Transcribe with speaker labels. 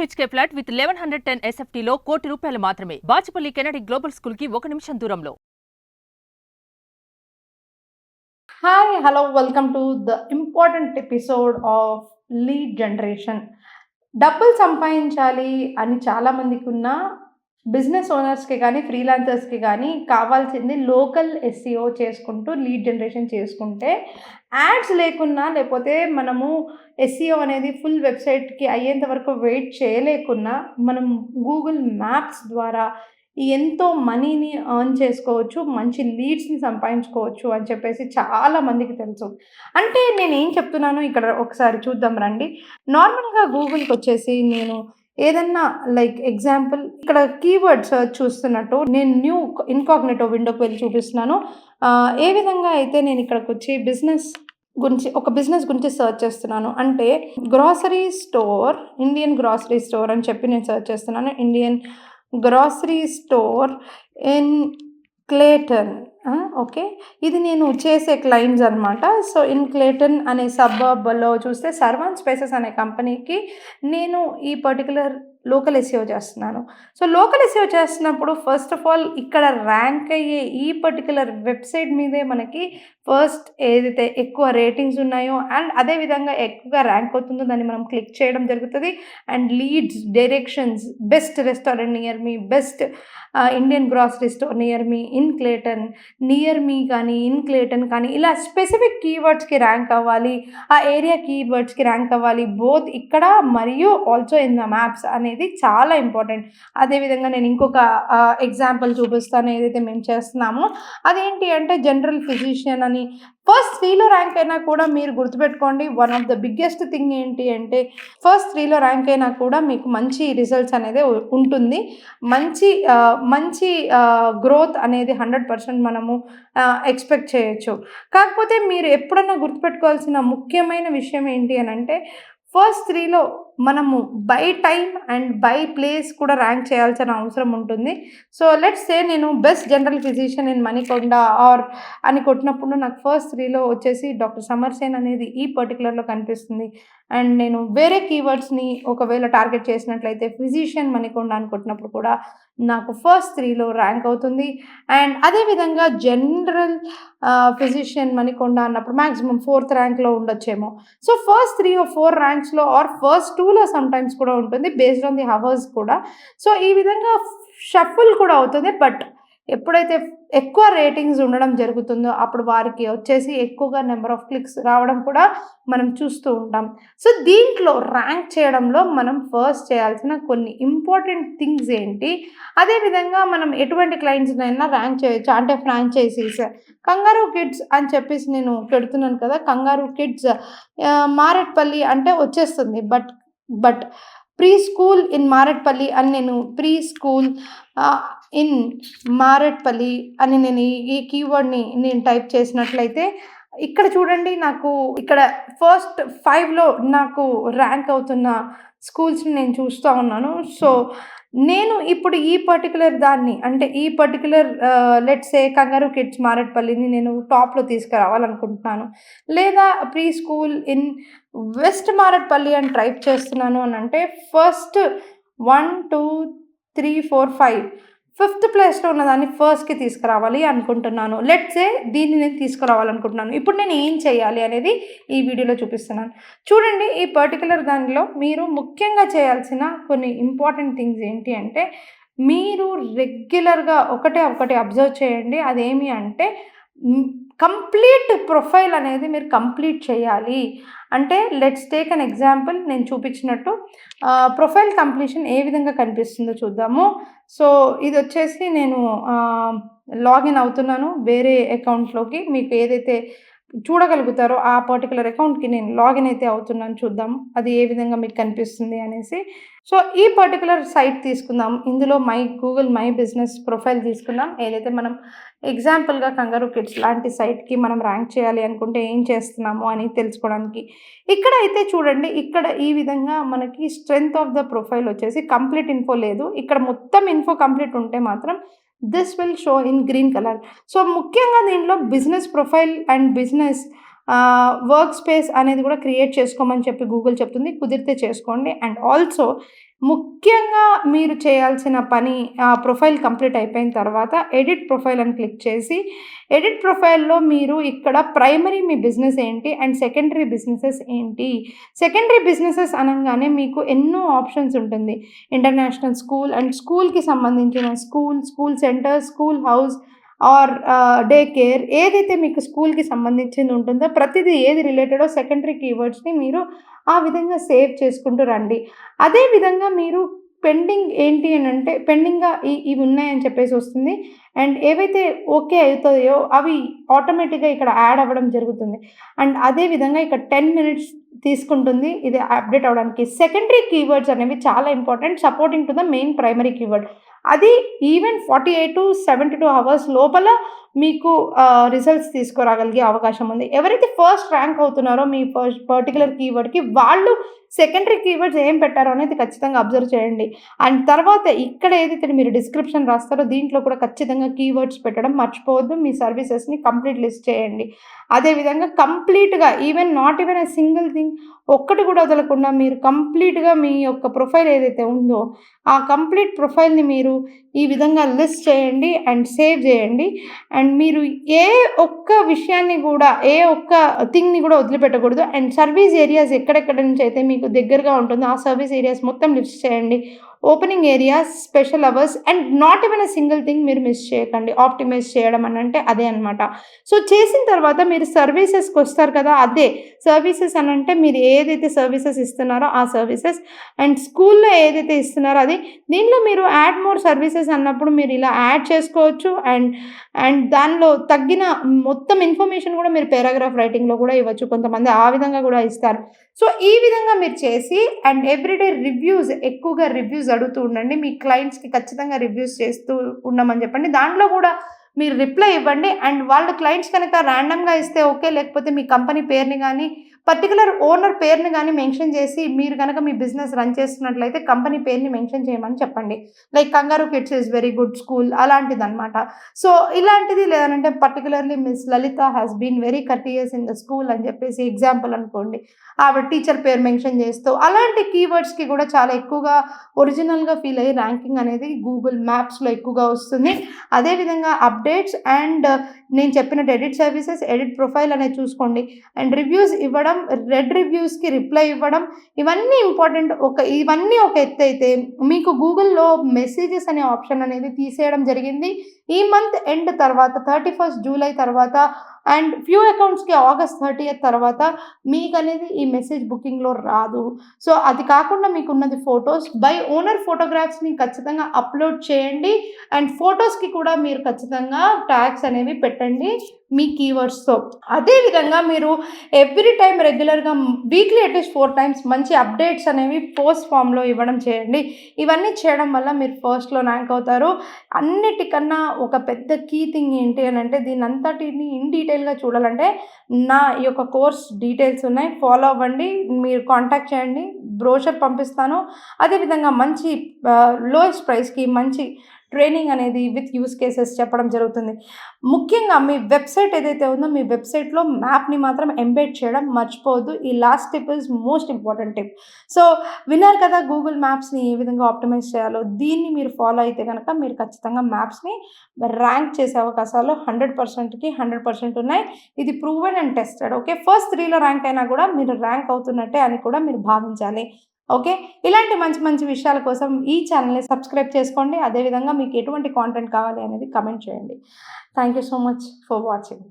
Speaker 1: BHK flat with 1110 SFT లో ₹1,00,00,000 మాత్రమే. Bachupally Kennedy global school కి 1 నిమిషం దూరంలో.
Speaker 2: Hi, hello, welcome to the important episode of lead generation. డబ్బులు సంపాదించాలి అని చాలామందికి ఉన్న బిజినెస్ ఓనర్స్‌కి గానీ, ఫ్రీలాన్సర్స్‌కి గానీ కావాల్సింది లోకల్ ఎస్‌ఈఓ చేసుకుంటూ లీడ్ జనరేషన్ చేసుకుంటే, యాడ్స్ లేకున్నా లేపోతే మనము ఎస్‌ఈఓ అనేది ఫుల్ వెబ్‌సైట్‌కి అయ్యేంత వరకు వెయిట్ చేయలేకున్నా, మనం గూగుల్ మ్యాప్స్ ద్వారా ఎంతో మనీని ఎర్న్ చేసుకోవచ్చు. మంచి లీడ్స్‌ని సంపాదించుకోవచ్చు అని చెప్పేసి చాలా మందికి తెలుసు. అంటే నేనేం చెప్తున్నానో ఇక్కడ ఒకసారి చూద్దాం రండి. నార్మల్‌గా గూగుల్‌కొచ్చేసి నేను ఏదన్నా లైక్ ఎగ్జాంపుల్ ఇక్కడ కీవర్డ్ సెర్చ్ చూస్తున్నట్టు నేను న్యూ ఇన్కాగ్నిటో విండోకి వెళ్ళి చూపిస్తున్నాను. ఏ విధంగా అయితే నేను ఇక్కడికొచ్చి ఒక బిజినెస్ గురించి సెర్చ్ చేస్తున్నాను. అంటే grocery store, Indian grocery store అని చెప్పి నేను సెర్చ్ చేస్తున్నాను. Indian grocery store in Clayton. Okay. ఇది నేను చేసే క్లయింట్స్ అనమాట. సో, ఇన్ క్లేటన్ అనే సబర్బ్‌లో చూస్తే సర్వాన్ స్పేసెస్ అనే కంపెనీకి నేను ఈ పర్టిక్యులర్ లోకల్ ఎస్‌ఈఓ చేస్తున్నాను. సో, లోకల్ ఎస్‌ఈఓ చేస్తున్నప్పుడు ఫస్ట్ ఆఫ్ ఆల్ ఇక్కడ ర్యాంక్ అయ్యే ఈ పర్టిక్యులర్ వెబ్‌సైట్ మీదే మనకి ఫస్ట్ ఏదైతే ఎక్కువ రేటింగ్స్ ఉన్నాయో అండ్ అదే విధంగా ఎక్కువగా ర్యాంక్ అవుతుందో దాన్ని మనం క్లిక్ చేయడం జరుగుతది. And leads, directions, best restaurant near me, best Indian grocery store near me, in Clayton, near మీ కానీ, ఇన్ క్లేటన్ కానీ ఇలా స్పెసిఫిక్ కీవర్డ్స్‌కి ర్యాంక్ అవ్వాలి. ఆ ఏరియా కీవర్డ్స్‌కి ర్యాంక్ అవ్వాలి. బోత్ ఇక్కడ మరియు ఆల్సో ఇన్ ద మ్యాప్స్ అనేది చాలా ఇంపార్టెంట్. అదేవిధంగా నేను ఇంకొక ఎగ్జాంపుల్ చూపిస్తాను ఏదైతే మేము చేస్తున్నామో. అదేంటి అంటే జనరల్ ఫిజిషియన్ అని ఫస్ట్ 3లో ర్యాంక్ అయినా కూడా మీరు గుర్తుపెట్టుకోండి. One of the biggest thing ఏంటి అంటే ఫస్ట్ 3లో ర్యాంక్ అయినా కూడా మీకు మంచి రిజల్ట్స్ అనేది ఉంటుంది. మంచి గ్రోత్ అనేది 100% మనము ఎక్స్‌పెక్ట్ చేయొచ్చు. కాకపోతే మీరు ఎప్పుడన్నా గుర్తుపెట్టుకోవాల్సిన ముఖ్యమైన విషయం ఏంటి అనంటే ఫస్ట్ 3లో మనము by time and by place కూడా ర్యాంక్ చేయాల్సిన అవసరం ఉంటుంది. సో, లెట్స్ సే నేను best general physician in Manikonda అని కొట్టినప్పుడు నాకు ఫస్ట్ 3లో వచ్చేసి డాక్టర్ సమర్ సేన్ అనేది ఈ పర్టిక్యులర్‌లో కనిపిస్తుంది. అండ్ నేను వేరే కీవర్డ్స్‌ని ఒకవేళ టార్గెట్ చేసినట్లయితే ఫిజిషియన్ మణికొండ అని కొట్టినప్పుడు కూడా నాకు ఫస్ట్ 3లో ర్యాంక్ అవుతుంది. అండ్ అదే విధంగా జనరల్ ఫిజిషియన్ మణికొండ అన్నప్పుడు మాక్సిమం 4థ్ ర్యాంక్‌లో ఉండొచ్చేమో. సో, ఫస్ట్ 3 ఆర్ 4 ర్యాంక్స్‌లో ఆర్ ఫస్ట్ 2లో సమ్‌టైమ్స్ కూడా ఉంటుంది బేస్డ్ ఆన్ ది హవర్స్ కూడా. సో, ఈ విధంగా షఫుల్ కూడా అవుతుంది. బట్ ఎప్పుడైతే ఎక్కువ రేటింగ్స్ ఉండడం జరుగుతుందో అప్పుడు వారికి వచ్చేసి ఎక్కువగా నెంబర్ ఆఫ్ క్లిక్స్ రావడం కూడా మనం చూస్తూ ఉంటాం. సో, దీంట్లో ర్యాంక్ చేయడంలో మనం ఫస్ట్ చేయాల్సిన కొన్ని ఇంపార్టెంట్ థింగ్స్ ఏంటి? అదేవిధంగా మనం ఎటువంటి క్లయింట్స్‌నైనా ర్యాంక్ చేయొచ్చు. అంటే ఫ్రాంచైజీస్, కంగారూ కిడ్స్ అని చెప్పేసి నేను పెడుతున్నాను కదా! కంగారూ కిడ్స్ మారేట్పల్లి అంటే వచ్చేస్తుంది. But pre school in Marredpally అని నేను ప్రీ స్కూల్ ఇన్ మారేట్పల్లి అని నేను ఈ కీవర్డ్‌ని నేను టైప్ చేసినట్లయితే ఇక్కడ చూడండి నాకు ఇక్కడ ఫస్ట్ 5లో నాకు ర్యాంక్ అవుతున్న స్కూల్స్‌ని నేను చూస్తా ఉన్నాను. సో, నేను ఇప్పుడు ఈ పర్టిక్యులర్ దాన్ని అంటే ఈ particular let's say kangaroo kids మారేట్పల్లిని నేను టాప్‌లో తీసుకురావాలనుకుంటున్నాను. లేదా pre school in west Marredpally అని టైప్ చేస్తున్నాను అనంటే ఫస్ట్ 1, 2, 3, 4, 5 ఫిఫ్త్ ప్లేస్‌లో ఉన్నదాన్ని ఫస్ట్‌కి తీసుకురావాలి అనుకుంటున్నాను. లెట్స్ సే దీన్ని నేను తీసుకురావాలనుకుంటున్నాను. ఇప్పుడు నేను ఏం చేయాలి అనేది ఈ వీడియోలో చూపిస్తున్నాను. చూడండి ఈ పర్టిక్యులర్ దానిలో మీరు ముఖ్యంగా చేయాల్సిన కొన్ని ఇంపార్టెంట్ థింగ్స్ ఏంటి అంటే మీరు రెగ్యులర్‌గా ఒకటి అబ్జర్వ్ చేయండి. అదేమి అంటే కంప్లీట్ ప్రొఫైల్ అనేది మీరు కంప్లీట్ చేయాలి. అంటే లెట్స్ టేక్ ఎన్ ఎగ్జాంపుల్ నేను చూపించినట్టు ప్రొఫైల్ కంప్లీషన్ ఏ విధంగా కనిపిస్తుందో చూద్దాము. సో, ఇదొచ్చేసి నేను లాగిన్ అవుతున్నాను వేరే అకౌంట్‌లోకి. మీకు ఏదైతే చూడగలుగుతారో ఆ పర్టిక్యులర్ అకౌంట్‌కి నేను లాగిన్ అయితే అవుతున్నాను చూద్దాము. అది ఏ విధంగా మీకు కనిపిస్తుంది అనేసి. సో, ఈ పర్టిక్యులర్ సైట్ తీసుకుందాం. ఇందులో గూగుల్ మై బిజినెస్ ప్రొఫైల్ తీసుకుందాం. ఏదైతే మనం ఎగ్జాంపుల్‌గా కంగారూ కిడ్స్ లాంటి సైట్‌కి మనం ర్యాంక్ చేయాలి అనుకుంటే ఏం చేస్తున్నాము అని తెలుసుకోవడానికి. ఇక్కడ అయితే చూడండి ఇక్కడ ఈ విధంగా మనకి స్ట్రెంగ్త్ ఆఫ్ ద ప్రొఫైల్ వచ్చేసి కంప్లీట్ ఇన్ఫో లేదు. ఇక్కడ మొత్తం ఇన్ఫో కంప్లీట్ ఉంటే మాత్రం this will show in green colour. So, ముఖ్యంగా దీనిలో business profile and business work space అనేది కూడా క్రియేట్ చేసుకోమని చెప్పి గూగుల్ చెప్తుంది. కుదిరితే చేసుకోండి. అండ్ ఆల్సో ముఖ్యంగా మీరు చేయాల్సిన పని ప్రొఫైల్ కంప్లీట్ అయిపోయిన తర్వాత ఎడిట్ ప్రొఫైల్ అని క్లిక్ చేసి, ఎడిట్ ప్రొఫైల్‌లో మీరు ఇక్కడ ప్రైమరీ మీ బిజినెస్ ఏంటి అండ్ సెకండరీ బిజినెసెస్ ఏంటి? సెకండరీ బిజినెసెస్ అనంగానే మీకు ఎన్నో ఆప్షన్స్ ఉంటుంది. ఇంటర్నేషనల్ స్కూల్ అండ్ స్కూల్‌కి సంబంధించిన school center, school house or day care ఏదైతే మీకు స్కూల్‌కి సంబంధించింది ఉంటుందో ప్రతిదీ ఏది రిలేటెడో సెకండరీ కీవర్డ్స్‌ని మీరు ఆ విధంగా సేవ్ చేసుకుంటూ రండి. అదే విధంగా మీరు పెండింగ్ ఏంటి అనంటే పెండింగ్‌గా ఇవి ఉన్నాయని చెప్పేసి వస్తుంది. అండ్ ఏవైతే ఓకే అవుతాయో అవి ఆటోమేటిక్‌గా ఇక్కడ యాడ్ అవ్వడం జరుగుతుంది. అండ్ అదే విధంగా ఇక్కడ 10 మినిట్స్ తీసుకుంటుంది ఇది అప్డేట్ అవ్వడానికి. సెకండరీ కీవర్డ్స్ అనేవి చాలా important supporting to the main primary keyword. అది ఈవెన్ 48-72 అవర్స్ లోపల మీకు రిజల్ట్స్ తీసుకురాగలిగే అవకాశం ఉంది. ఎవరైతే ఫస్ట్ ర్యాంక్ అవుతున్నారో మీ పర్టిక్యులర్ కీవర్డ్‌కి వాళ్ళు సెకండరీ కీవర్డ్స్ ఏం పెట్టారో అనేది ఖచ్చితంగా అబ్జర్వ్ చేయండి. అండ్ తర్వాత ఇక్కడ ఏదైతే మీరు డిస్క్రిప్షన్ రాస్తారో దీంట్లో కూడా ఖచ్చితంగా కీవర్డ్స్ పెట్టడం మర్చిపోవద్దు. మీ సర్వీసెస్‌ని కంప్లీట్ లిస్ట్ చేయండి. అదేవిధంగా కంప్లీట్‌గా not even a single thing ఒక్కటి కూడా వదలకుండా మీరు కంప్లీట్‌గా మీ యొక్క ప్రొఫైల్ ఏదైతే ఉందో ఆ కంప్లీట్ ప్రొఫైల్‌ని మీరు ఈ విధంగా లిస్ట్ చేయండి అండ్ సేవ్ చేయండి. అండ్ మీరు ఏ ఒక్క విషయాన్ని కూడా ఏ ఒక్క థింగ్‌ని కూడా వదిలిపెట్టకూడదు. అండ్ సర్వీస్ ఏరియాస్ ఎక్కడెక్కడ నుంచి అయితే మీకు దగ్గరగా ఉంటుందో ఆ సర్వీస్ ఏరియాస్ మొత్తం లిస్ట్ చేయండి. Opening areas, special hours and not even a single thing మీరు మిస్ చేయకండి. ఆప్టిమైజ్ చేయడం అనంటే అదే అనమాట. సో చేసిన తర్వాత మీరు సర్వీసెస్‌కి వస్తారు కదా! అదే సర్వీసెస్ అనంటే మీరు ఏదైతే సర్వీసెస్ ఇస్తున్నారో ఆ సర్వీసెస్ అండ్ స్కూల్‌లో ఏదైతే ఇస్తున్నారో అది. దీనిలో మీరు యాడ్ మోర్ సర్వీసెస్ అన్నప్పుడు మీరు ఇలా యాడ్ చేసుకోవచ్చు. అండ్ దానిలో తగ్గిన మొత్తం ఇన్ఫర్మేషన్ కూడా మీరు పారాగ్రాఫ్ రైటింగ్‌లో కూడా ఇవ్వచ్చు. కొంతమంది ఆ విధంగా కూడా ఇస్తారు. సో ఈ విధంగా మీరు చేసి అండ్ ఎవ్రీడే ఎక్కువగా రివ్యూస్ అడుగుతూ ఉండండి. మీ క్లయింట్స్‌కి ఖచ్చితంగా రివ్యూస్ చేస్తూ ఉండమని చెప్పండి. దాంట్లో కూడా మీరు రిప్లై ఇవ్వండి. అండ్ వాళ్ళ క్లయింట్స్ కనుక ర్యాండమ్‌గా ఇస్తే ఓకే. లేకపోతే మీ కంపెనీ పేరుని గానీ, పర్టిక్యులర్ ఓనర్ పేరుని గానీ మెన్షన్ చేసి మీరు గనక మీ బిజినెస్ రన్ చేస్తున్నట్లయితే కంపెనీ పేరుని మెన్షన్ చేయమని చెప్పండి. Like kangaroo kids is very good school అలాంటిదనమాట. సో ఇలాంటిది లేదనంటే పర్టిక్యులర్‌లీ miss Lalitha has been very courteous in the school అని చెప్పేసి ఎగ్జాంపుల్ అనుకోండి. ఆవిడ టీచర్ పేరు మెన్షన్ చేస్తూ అలాంటి కీవర్డ్స్‌కి కూడా చాలా ఎక్కువగా ఒరిజినల్‌గా ఫీల్ అయ్యి ర్యాంకింగ్ అనేది గూగుల్ మ్యాప్స్‌లో ఎక్కువగా వస్తుంది. అదేవిధంగా అప్డేట్స్ అండ్ నేను చెప్పినట్టు ఎడిట్ సర్వీసెస్, ఎడిట్ ప్రొఫైల్ అనేది చూసుకోండి. అండ్ రివ్యూస్ ఇవ్వడం, రెడ్ రివ్యూస్‌కి రిప్లై ఇవ్వడం ఇవన్నీ ఇంపార్టెంట్. ఇవన్నీ ఒక ఎత్తైతే మీకు గూగుల్‌లో మెసేజెస్ అనే ఆప్షన్ అనేది తీసేయడం జరిగింది. ఈ మంత్ ఎండ్ తర్వాత 31 జూలై తర్వాత అండ్ ఫ్యూ అకౌంట్స్‌కి ఆగస్ట్ 30 తర్వాత మీకనేది ఈ మెసేజ్ బుకింగ్‌లో రాదు. సో అది కాకుండా మీకున్నది ఫోటోస్. బై ఓనర్ ఫోటోగ్రాఫ్స్‌ని ఖచ్చితంగా అప్‌లోడ్ చేయండి. అండ్ ఫోటోస్‌కి కూడా మీరు ఖచ్చితంగా ట్యాగ్స్ అనేవి పెట్టండి మీ కీవర్డ్స్‌తో. అదే విధంగా మీరు ఎవ్రీ టైమ్ రెగ్యులర్‌గా వీక్లీ అట్‌లీస్ట్ 4 టైమ్స్ మంచి అప్డేట్స్ అనేవి పోస్ట్ ఫామ్‌లో ఇవ్వడం చేయండి. ఇవన్నీ చేయడం వల్ల మీరు ఫస్ట్‌లో ర్యాంక్ అవుతారు. అన్నిటికన్నా ఒక పెద్ద కీ థింగ్ ఏంటి అనంటే దీనంతటిని ఇన్ డీటెయిల్‌గా చూడాలంటే నా ఈ యొక్క కోర్స్ డీటెయిల్స్ ఉన్నాయి. ఫాలో అవ్వండి. మీరు కాంటాక్ట్ చేయండి. బ్రోషర్ పంపిస్తాను. అదేవిధంగా మంచి లోయెస్ట్ ప్రైస్‌కి మంచి ట్రైనింగ్ అనేది విత్ యూజ్ కేసెస్ చెప్పడం జరుగుతుంది. ముఖ్యంగా మీ వెబ్‌సైట్ ఏదైతే ఉందో మీ వెబ్‌సైట్‌లో మ్యాప్‌ని మాత్రం ఎంబెడ్ చేయడం మర్చిపోవద్దు. ఈ last tip is most important tip. So విన్నారు కదా గూగుల్ మ్యాప్స్‌ని ఏ విధంగా ఆప్టిమైజ్ చేయాలో. దీన్ని మీరు ఫాలో అయితే గనక మీరు ఖచ్చితంగా మ్యాప్స్‌ని ర్యాంక్ చేసే అవకాశాలు 100%కి 100% ఉన్నాయి. ఇది proven and tested. Okay. First 3లో ర్యాంక్ అయినా కూడా మీరు ర్యాంక్ అవుతున్నట్టే అని కూడా మీరు భావించాలి. ఓకే. ఇలాంటి మంచి మంచి విషయాల కోసం ఈ ఛానల్‌ని సబ్స్క్రైబ్ చేసుకోండి. అదేవిధంగా మీకు ఎటువంటి కాంటెంట్ కావాలి అనేది కామెంట్ చేయండి. Thank you so much for watching.